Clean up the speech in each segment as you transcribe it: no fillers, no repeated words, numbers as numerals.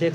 6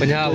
50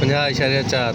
50.4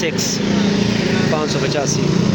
6 585۔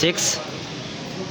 6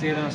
13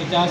50